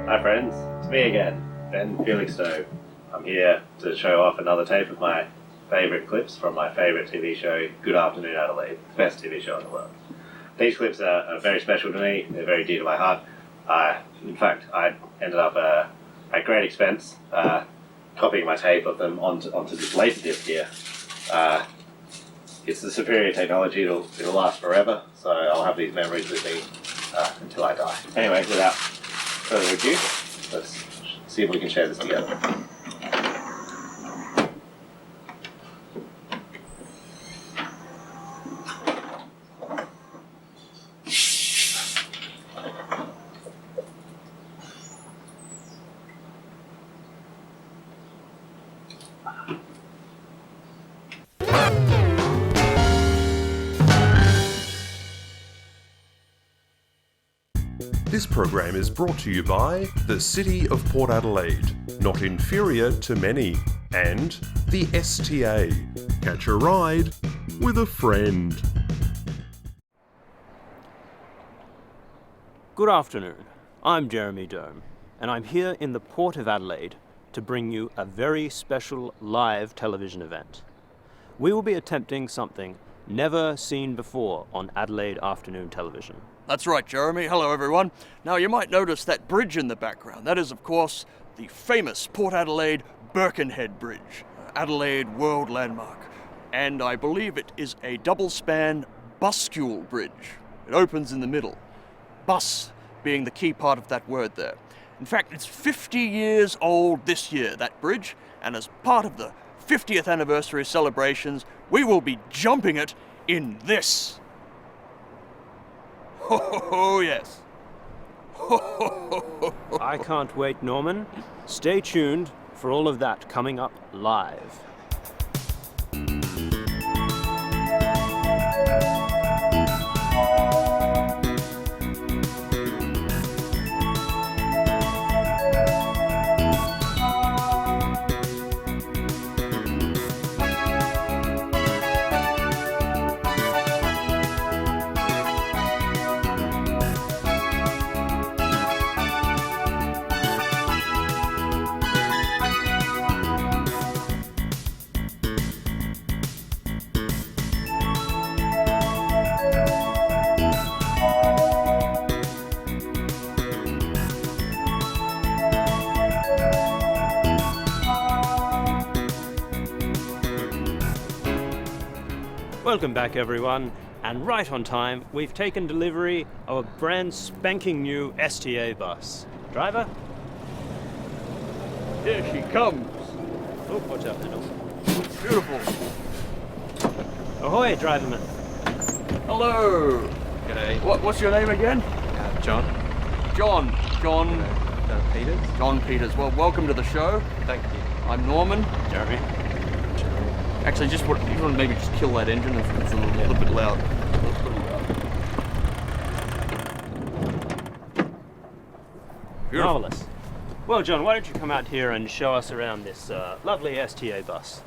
Hi friends, it's me again, Ben Felixstove. I'm here to show off another tape of my favourite clips from my favourite TV show, Good Afternoon Adelaide, the best TV show in the world. These clips are very special to me, they're very dear to my heart. In fact, I ended up at great expense copying my tape of them onto this laserdisc here. It's the superior technology, it'll last forever, so I'll have these memories with me until I die. Anyway, without further ado, let's see if we can share this together. This program is brought to you by the City of Port Adelaide, not inferior to many, and the STA. Catch a ride with a friend. Good afternoon, I'm Jeremy Dome, and I'm here in the Port of Adelaide to bring you a very special live television event. We will be attempting something never seen before on Adelaide afternoon television. That's right, Jeremy. Hello, everyone. Now, you might notice that bridge in the background. That is, of course, the famous Port Adelaide Birkenhead Bridge, Adelaide World Landmark. And I believe it is a double-span buscule bridge. It opens in the middle. Bus being the key part of that word there. In fact, it's 50 years old this year, that bridge, and as part of the 50th anniversary celebrations, we will be jumping it in this. Oh, yes. I can't wait, Norman. Stay tuned for all of that coming up live. Welcome back, everyone, and right on time, we've taken delivery of a brand spanking new STA bus. Driver? Here she comes. Oh, watch out, Handle. Beautiful. Ahoy, driver man. Hello. G'day. What's your name again? John. John. Peters. John Peters. Well, welcome to the show. Thank you. I'm Norman. Jeremy. Actually, you want to maybe just kill that engine. It's a little bit loud. Beautiful. Marvellous. Well, John, why don't you come out here and show us around this lovely STA bus?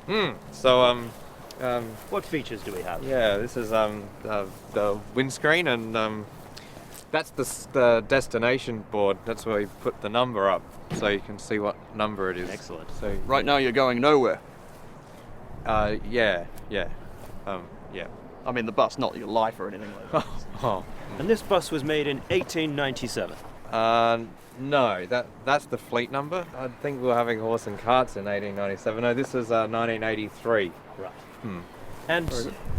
What features do we have? Yeah, this is the windscreen, and that's the destination board. That's where we put the number up, so you can see what number it is. Excellent. So Right now, you're going nowhere. yeah. I mean, the bus, not your life or anything like that. Oh. And this bus was made in 1897. No, that's the fleet number. I think we were having horse and carts in 1897. No, this is 1983. Right. And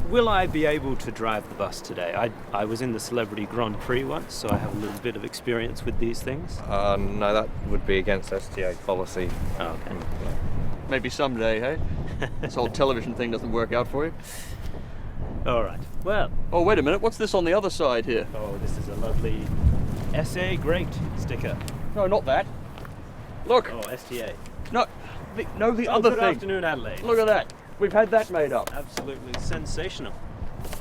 will I be able to drive the bus today? I was in the Celebrity Grand Prix once, so I have a little bit of experience with these things. No, that would be against STA policy. Oh, okay. Maybe someday, hey? This whole television thing doesn't work out for you. All right. Well. Oh, wait a minute. What's this on the other side here? Oh, this is a lovely SA Great sticker. No, not that. Look. Oh, STA. No, the other Good thing. Afternoon Adelaide. Look at that. We've had that made up. Absolutely sensational.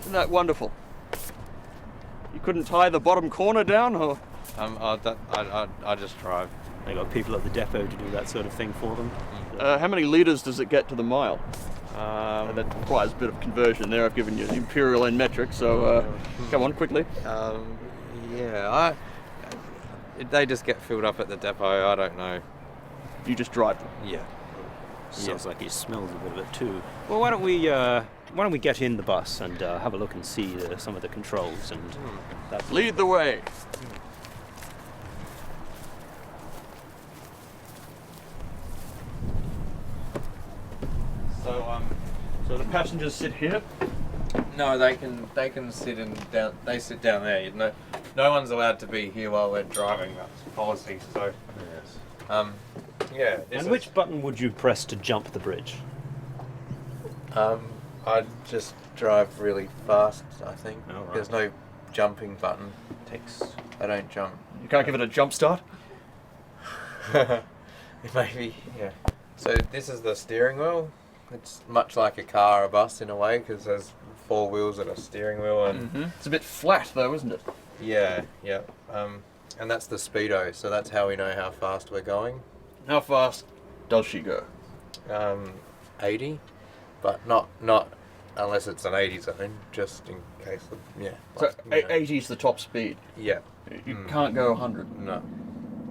Isn't that wonderful? You couldn't tie the bottom corner down, or? I just drive. They got people at the depot to do that sort of thing for them. How many litres does it get to the mile? That requires a bit of conversion there. I've given you imperial and metric, so come on, quickly. They just get filled up at the depot. I don't know. You just drive them. Yeah. Sounds like he smells a bit of it too. Well, why don't we get in the bus and have a look and see some of the controls and that. Lead the way. So the passengers sit here. No, they can sit down. They sit down there. No one's allowed to be here while we're driving. That's policy. So Yes. And which button would you press to jump the bridge? I'd just drive really fast. I think right. There's no jumping button. I don't jump. You can't give it a jump start? Maybe, yeah. So this is the steering wheel. It's much like a car or a bus in a way because there's 4 wheels and a steering wheel and It's a bit flat though, isn't it? yeah. And that's the speedo. So that's how we know how fast we're going. How fast does she go? 80, but not unless it's an 80 zone, just in case. So 80 is the top speed. Yeah. You can't go 100. No.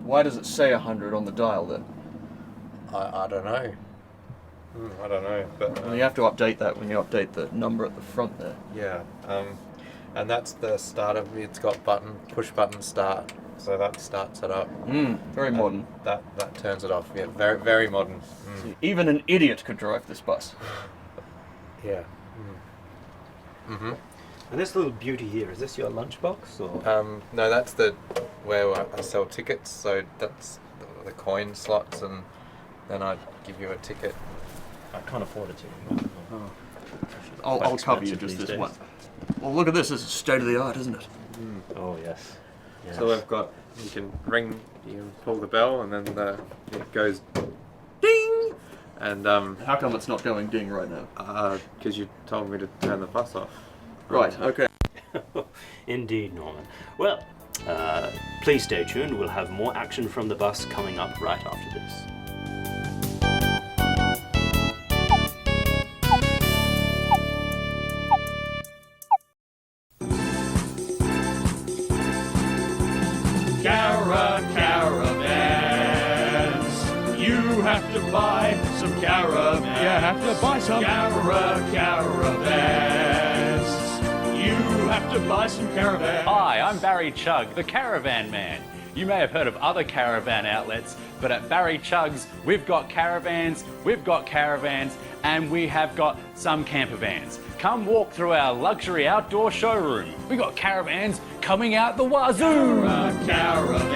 Why does it say 100 on the dial then? I don't know. I don't know, but Well, you have to update that when you update the number at the front there. yeah. And that's the start of it's got push button start, so that starts it up. Very modern. That turns it off. Yeah, very very modern. Even an idiot could drive this bus. Yeah. And this little beauty here, is this your lunchbox or? No, that's where I sell tickets. So that's the coin slots, and then I give you a ticket. I can't afford a ticket. I'll cover you just this one. Well, look at this. This is state of the art, isn't it? Oh yes. So we've got, you can pull the bell, and then it goes ding. And How come it's not going ding right now? because you told me to turn the bus off. Right. Okay. Indeed, Norman. Well, please stay tuned. We'll have more action from the bus coming up right after this. Caravans. You have to buy some caravans. You have to buy some caravans. You have to buy some caravans. Hi, I'm Barry Chugg, the Caravan Man. You may have heard of other caravan outlets, but at Barry Chugg's, we've got caravans, and we have got some camper vans. Come walk through our luxury outdoor showroom. We got caravans coming out the wazoo. Caravans.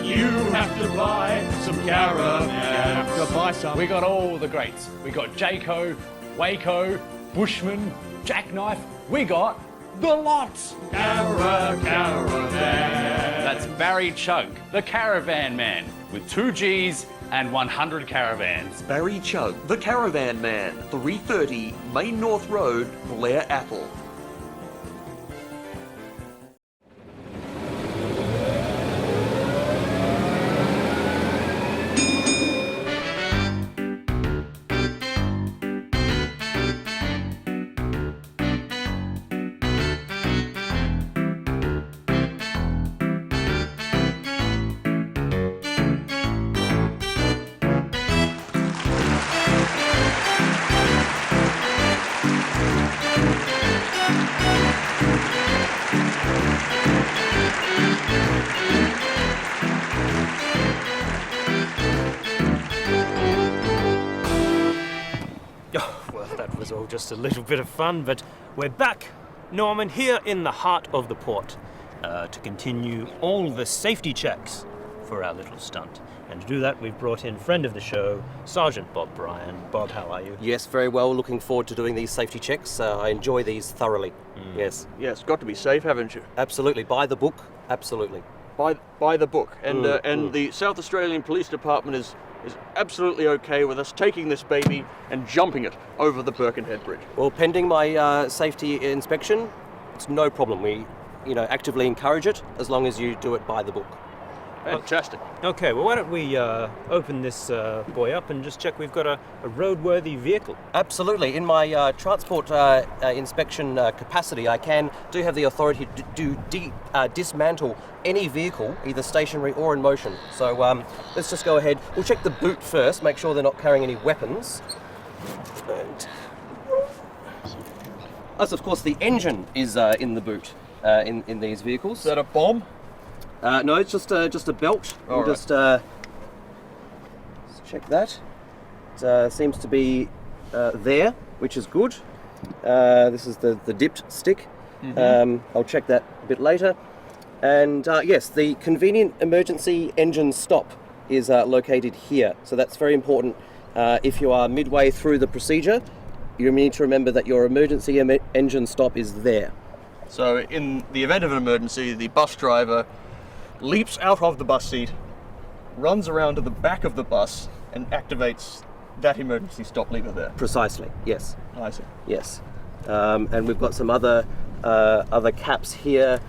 You have to buy some caravans. You have to buy some. We got all the greats. We got Jayco, Waco, Bushman, Jackknife. We got the lots. Caravan. That's Barry Chugg, the Caravan Man, with 2 Gs and 100 caravans. Barry Chugg, the Caravan Man, 330 Main North Road, Blair Athol. Was all just a little bit of fun, but we're back, Norman, here in the heart of the port to continue all the safety checks for our little stunt. And to do that, we've brought in friend of the show, Sergeant Bob Bryan. Bob, how are you? Yes, very well. Looking forward to doing these safety checks. I enjoy these thoroughly. Yes. Yes, got to be safe, haven't you? Absolutely. By the book. Absolutely. By the book. And the South Australian Police Department is absolutely okay with us taking this baby and jumping it over the Birkenhead Bridge. Well, pending my safety inspection, it's no problem. We, actively encourage it as long as you do it by the book. Fantastic. Okay, well, why don't we open this boy up and just check we've got a roadworthy vehicle. Absolutely. In my transport inspection capacity, I do have the authority to dismantle any vehicle, either stationary or in motion. So let's just go ahead. We'll check the boot first, make sure they're not carrying any weapons. And as of course, the engine is in the boot in these vehicles. Is that a bomb? No, it's just a belt. All We'll right. just let's check that. It seems to be there, which is good. This is the dipped stick. I'll check that a bit later. And yes, the convenient emergency engine stop is located here. So that's very important. If you are midway through the procedure, you need to remember that your emergency engine stop is there. So in the event of an emergency, the bus driver leaps out of the bus seat, runs around to the back of the bus, and activates that emergency stop lever there. Precisely, yes. I see. Yes. And we've got some other caps here.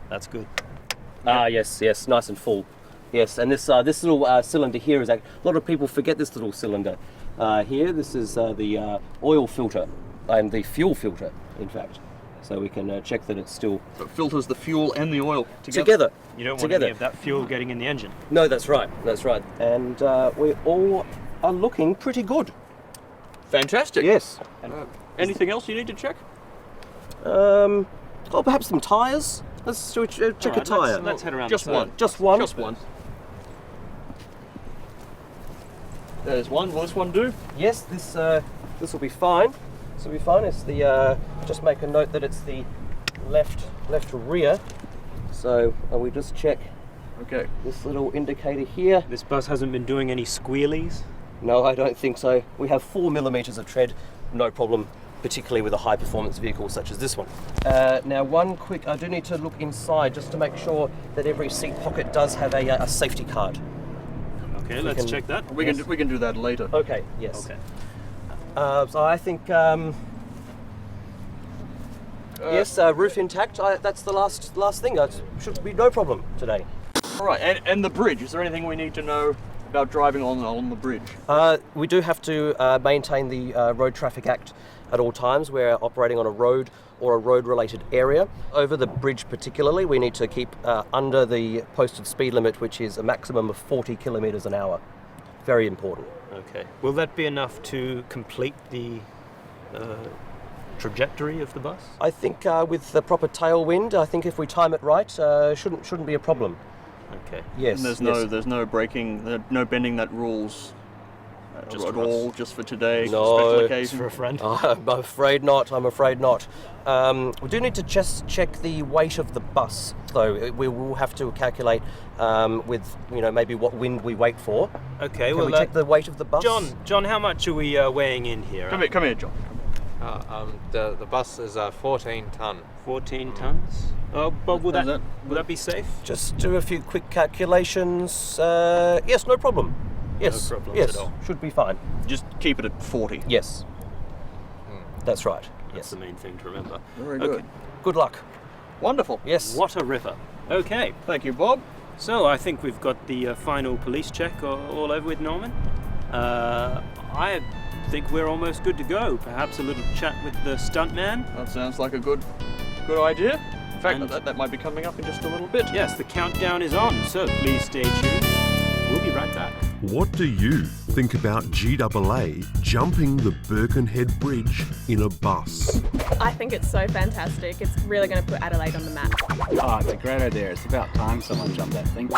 That's good. Yes, nice and full. Yes, and this little cylinder here is a lot of people forget this little cylinder here. This is the oil filter and the fuel filter, in fact. So we can check that it's still So it filters the fuel and the oil together. You don't want Together. any of that fuel getting in the engine. No, that's right. That's right. And we all are looking pretty good. Fantastic. Yes. Anything else you need to check? Oh, perhaps some tyres. Let's check a Alright, tyre. Let's head around. Just the side. one. Just one. Just one. There's one. Will this one do? Yes, this will be fine. This will be fine. It's the just make a note that it's the left rear. So we just check Okay. this little indicator here. This bus hasn't been doing any squealies. No, I don't think so. We have 4 millimeters of tread, no problem, particularly with a high performance vehicle such as this one. Now I do need to look inside just to make sure that every seat pocket does have a safety card. Okay, let's check that. We can do that later. Okay, yes. Okay. So I think, yes, roof intact. That's the last thing. Should be no problem today. All right. And the bridge. Is there anything we need to know about driving on the bridge? We do have to maintain the Road Traffic Act at all times. We're operating on a road or a road-related area. Over the bridge particularly, we need to keep under the posted speed limit, which is a maximum of 40 kilometres an hour. Very important. Okay. Will that be enough to complete the trajectory of the bus? I think with the proper tailwind, I think if we time it right, shouldn't be a problem. Okay. Yes. And there's no braking, no bending that rules Just at for us. all, just for today, No, special it's occasion. For a friend. I'm afraid not. We do need to just check the weight of the bus, though. We will have to calculate with maybe what wind we wait for. Okay. Can well, we check the weight of the bus? John, how much are we weighing in here? Come here, John. The bus is 14 tonne. 14 tons. Oh, but will Is that be safe? Just do a few quick calculations. Yes, no problem. Yes, problems yes, at all. should be fine. Just keep it at 40. Yes, that's right. That's Yes. the main thing to remember. Very good. Okay. Good luck. Wonderful. Yes. What a ripper. Okay. Thank you, Bob. So I think we've got the final police check all over with, Norman. I think we're almost good to go. Perhaps a little chat with the stuntman. That sounds like a good idea. In fact, And- that might be coming up in just a little bit. Yes, the countdown is on, so please stay tuned. We'll be right back. What do you think about GAA jumping the Birkenhead Bridge in a bus? I think it's so fantastic. It's really going to put Adelaide on the map. Oh, it's a great idea. It's about time someone jumped that thing.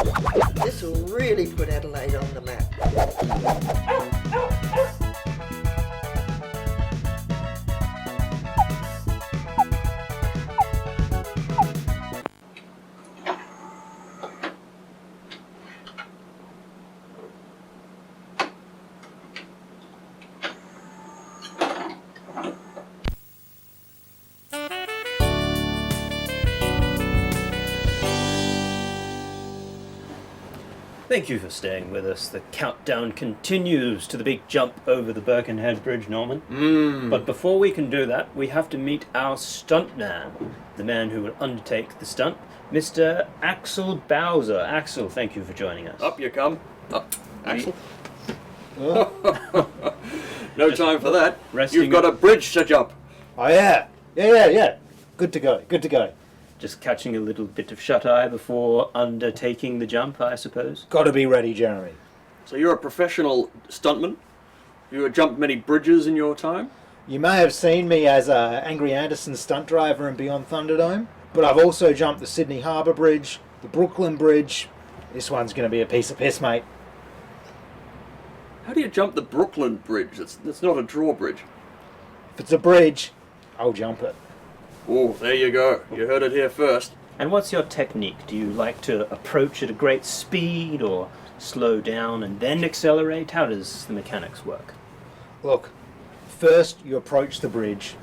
This will really put Adelaide on the map. Thank you for staying with us. The countdown continues to the big jump over the Birkenhead Bridge, Norman. But before we can do that, we have to meet our stuntman, the man who will undertake the stunt, Mr. Axel Bowser. Axel, thank you for joining us. Up you come. Up, Axel. No time for that. You've got a bridge to jump. Oh yeah. Yeah. Good to go. Just catching a little bit of shut-eye before undertaking the jump, I suppose. Got to be ready, Jeremy. So you're a professional stuntman? You jumped many bridges in your time? You may have seen me as Angry Anderson stunt driver in Beyond Thunderdome, but I've also jumped the Sydney Harbour Bridge, the Brooklyn Bridge. This one's going to be a piece of piss, mate. How do you jump the Brooklyn Bridge? That's not a drawbridge. If it's a bridge, I'll jump it. Oh, there you go. You heard it here first. And what's your technique? Do you like to approach at a great speed or slow down and then accelerate? How does the mechanics work? Look, first you approach the bridge,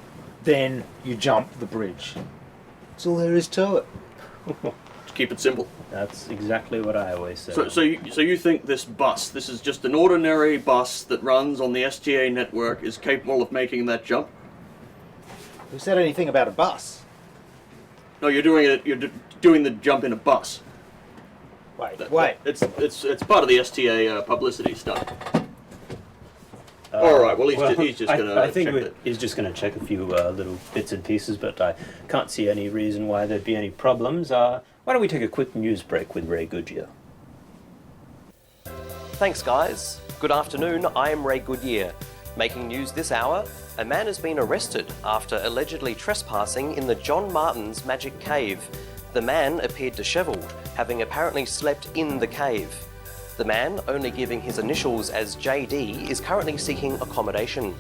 then you jump the bridge. That's all there is to it. To keep it simple. That's exactly what I always say. So you think this is just an ordinary bus that runs on the STA network, is capable of making that jump? Who said anything about a bus? No, you're doing the jump in a bus. Wait. It's part of the STA publicity stuff. All right. Well, he's just going to. I think he's just going to check a few little bits and pieces, but I can't see any reason why there'd be any problems. Why don't we take a quick news break with Ray Goodyear? Thanks, guys. Good afternoon. I'm Ray Goodyear. Making news this hour, a man has been arrested after allegedly trespassing in the John Martin's Magic Cave. The man appeared dishevelled, having apparently slept in the cave. The man, only giving his initials as JD, is currently seeking accommodation.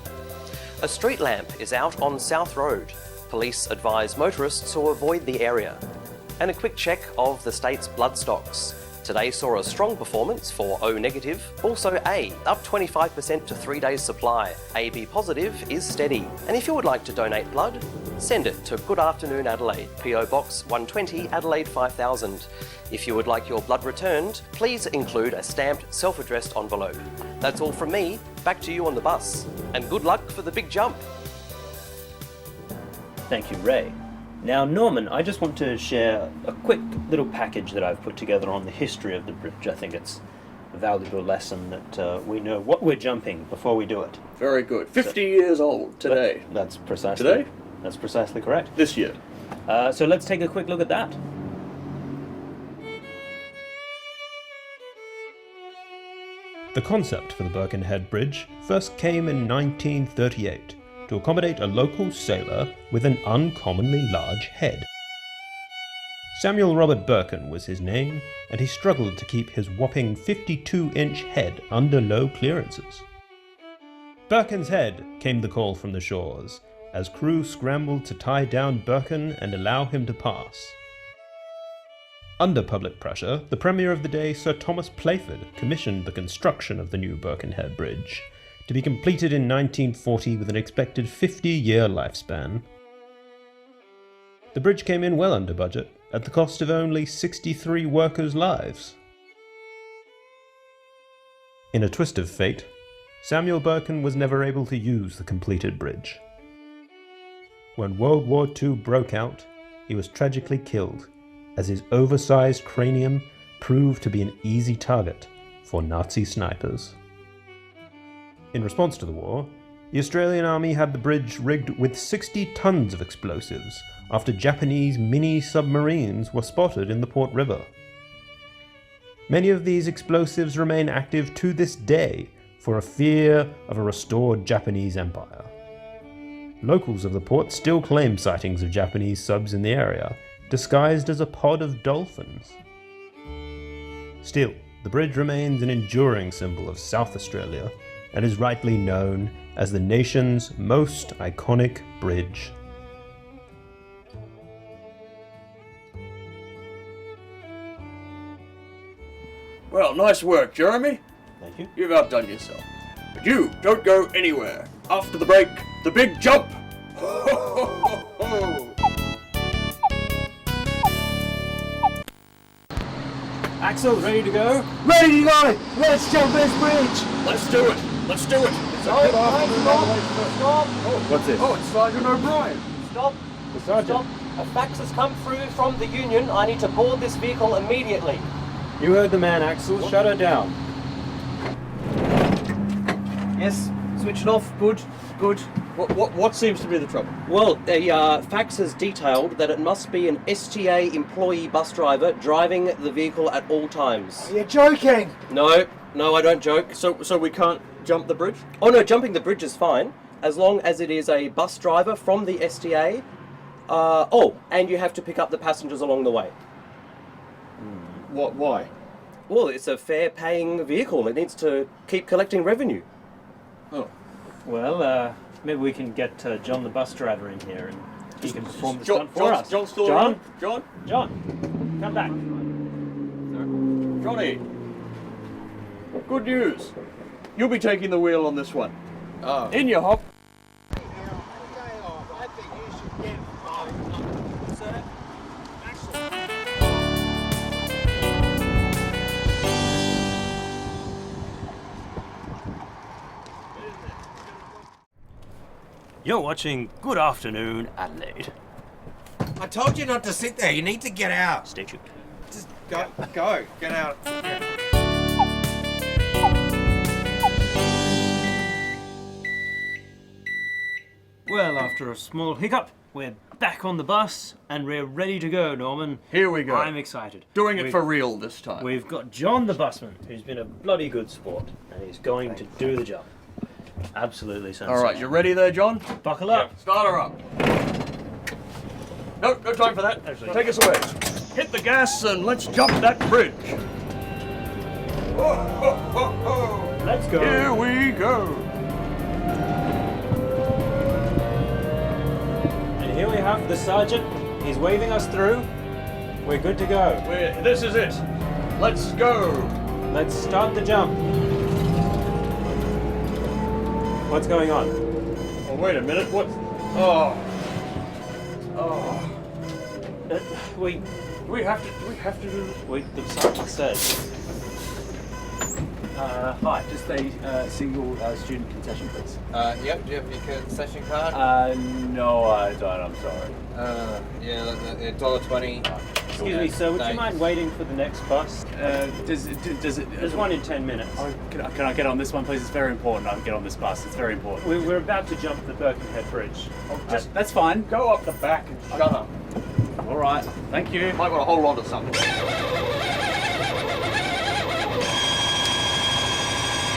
A street lamp is out on South Road. Police advise motorists to avoid the area. And a quick check of the state's blood stocks. Today saw a strong performance for O negative, also A, up 25% to 3 days supply. AB positive is steady. And if you would like to donate blood, send it to Good Afternoon Adelaide, PO Box 120 Adelaide 5000. If you would like your blood returned, please include a stamped self-addressed envelope. That's all from me, back to you on the bus. And good luck for the big jump. Thank you, Ray. Now, Norman, I just want to share a quick little package that I've put together on the history of the bridge. I think it's a valuable lesson that we know what we're jumping before we do it. Very good. 50 years old today. That's precisely Today? That's precisely correct. This year. So let's take a quick look at that. The concept for the Birkenhead Bridge first came in 1938 to accommodate a local sailor with an uncommonly large head. Samuel Robert Birken was his name, and he struggled to keep his whopping 52-inch head under low clearances. Birken's head came the call from the shores, as crew scrambled to tie down Birken and allow him to pass. Under public pressure, the Premier of the day, Sir Thomas Playford, commissioned the construction of the new Birkenhead Bridge, to be completed in 1940 with an expected 50-year lifespan. The bridge came in well under budget, at the cost of only 63 workers' lives. In a twist of fate, Samuel Birken was never able to use the completed bridge. When World War II broke out, he was tragically killed, as his oversized cranium proved to be an easy target for Nazi snipers. In response to the war, the Australian Army had the bridge rigged with 60 tons of explosives after Japanese mini-submarines were spotted in the Port River. Many of these explosives remain active to this day for a fear of a restored Japanese empire. Locals of the port still claim sightings of Japanese subs in the area, disguised as a pod of dolphins. Still, the bridge remains an enduring symbol of South Australia and is rightly known as the nation's most iconic bridge. Well, nice work, Jeremy. Thank you. You've outdone yourself. But you don't go anywhere. After the break, the big jump. Axel, ready to go? Ready to go! Let's jump this bridge! Let's do it. Let's do it. Stop! Stop! What's this? Oh, it's Sergeant O'Brien. Stop! The sergeant. Stop! A fax has come through from the Union. I need to board this vehicle immediately. You heard the man, Axel. Shut her down. Yes, switch it off. Good, good. What seems to be the trouble? Well, the fax has detailed that it must be an STA employee bus driver driving the vehicle at all times. You're joking! No, I don't joke. So we can't jump the bridge? Oh no, jumping the bridge is fine, as long as it is a bus driver from the STA. And you have to pick up the passengers along the way. Why? Well, it's a fare-paying vehicle. It needs to keep collecting revenue. Oh. Well, maybe we can get John the bus driver in here and he can perform the John, stunt for us. John's still John? around? John, come back. Johnny. Good news. You'll be taking the wheel on this one. Oh. In you hop. You're watching Good Afternoon Adelaide. I told you not to sit there. You need to get out. Stay tuned. Just go, get out. Well, after a small hiccup, we're back on the bus and we're ready to go, Norman. Here we go. I'm excited. Doing it for real this time. We've got John the busman, who's been a bloody good sport, and he's going to do the job. Absolutely sensational. All right, you ready there, John? Buckle up. Start her up. No time for that. Take us away. Hit the gas and let's jump that bridge. Let's go. Here we go. And here we have the sergeant. He's waving us through. We're good to go. This is it. Let's go. Let's start the jump. What's going on? Oh, wait a minute. What? Oh. We have to do this. The sergeant says. Hi, just a single student concession, please. Yep, do you have your concession card? No, I don't, I'm sorry. Yeah, $1.20. Excuse me, sir, would you mind waiting for the next bus? Does it... There's one in 10 minutes. Oh, can I get on this one, please? It's very important. I get on this bus. It's very important. We're about to jump the Birkenhead Bridge. That's fine. Go up the back and shut up. All right. Thank you. Might want to hold on to something.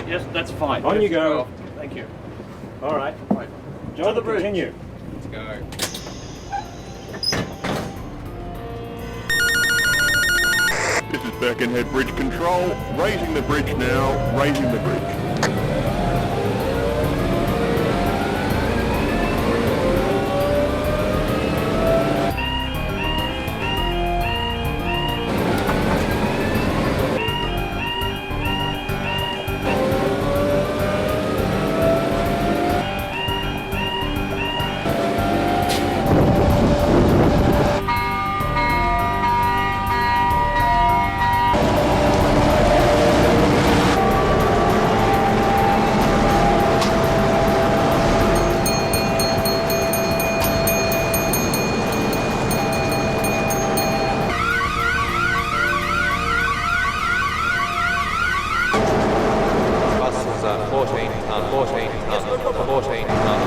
Yes, that's fine. On you go. Thank you. All right. Right. John, To the bridge. continue. Let's go. This is Birkenhead Bridge Control. Raising the bridge now. Raising the bridge. Buses are 14 ton.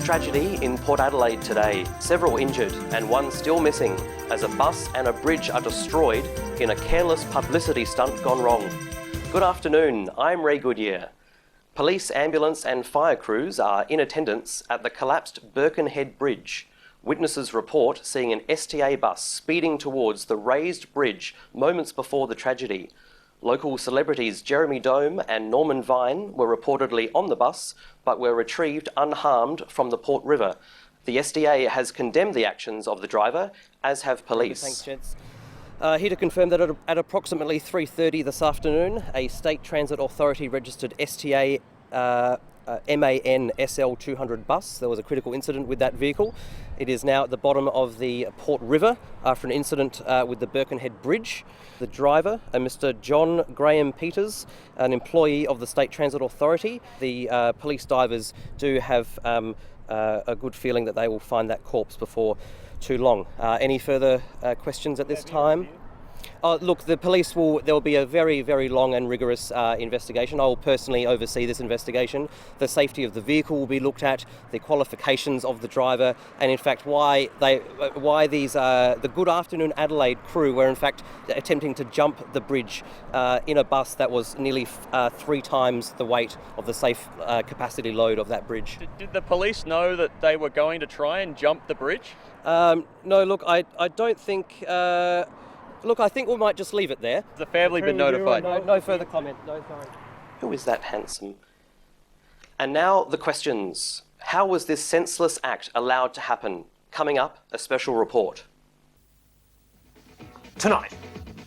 Tragedy in Port Adelaide today. Several injured and one still missing as a bus and a bridge are destroyed in a careless publicity stunt gone wrong. Good afternoon, I'm Ray Goodyear. Police, ambulance and fire crews are in attendance at the collapsed Birkenhead Bridge. Witnesses report seeing an STA bus speeding towards the raised bridge moments before the tragedy. Local celebrities Jeremy Dome and Norman Vine were reportedly on the bus, but were retrieved unharmed from the Port River. The SDA has condemned the actions of the driver, as have police. Thanks, gents. Here to confirm that at approximately 3:30 this afternoon, a State Transit Authority registered STA MAN SL 200 bus. There was a critical incident with that vehicle. It is now at the bottom of the Port River after an incident with the Birkenhead Bridge. The driver, Mr. John Graham Peters, an employee of the State Transit Authority. The police divers do have a good feeling that they will find that corpse before too long. Any further questions at this time? Look, the police there will be a very, very long and rigorous investigation. I will personally oversee this investigation. The safety of the vehicle will be looked at, the qualifications of the driver, and in fact why the Good Afternoon Adelaide crew were in fact attempting to jump the bridge in a bus that was nearly 3 times the weight of the safe capacity load of that bridge. Did the police know that they were going to try and jump the bridge? No, look, I don't think... Look, I think we might just leave it there. Has the family been notified? No further comment. No, sorry. Who is that handsome? And now the questions. How was this senseless act allowed to happen? Coming up, a special report. Tonight,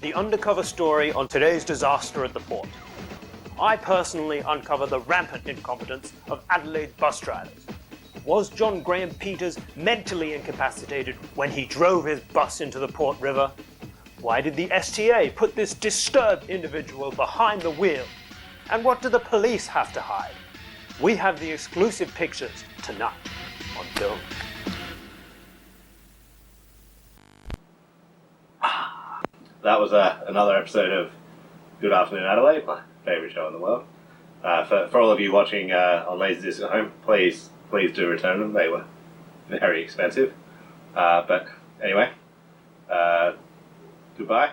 the undercover story on today's disaster at the port. I personally uncover the rampant incompetence of Adelaide bus drivers. Was John Graham Peters mentally incapacitated when he drove his bus into the Port River? Why did the STA put this disturbed individual behind the wheel? And what do the police have to hide? We have the exclusive pictures tonight on film. That was another episode of Good Afternoon Adelaide, my favourite show in the world. For all of you watching on laserdisc at home, please do return them. They were very expensive. But anyway, goodbye.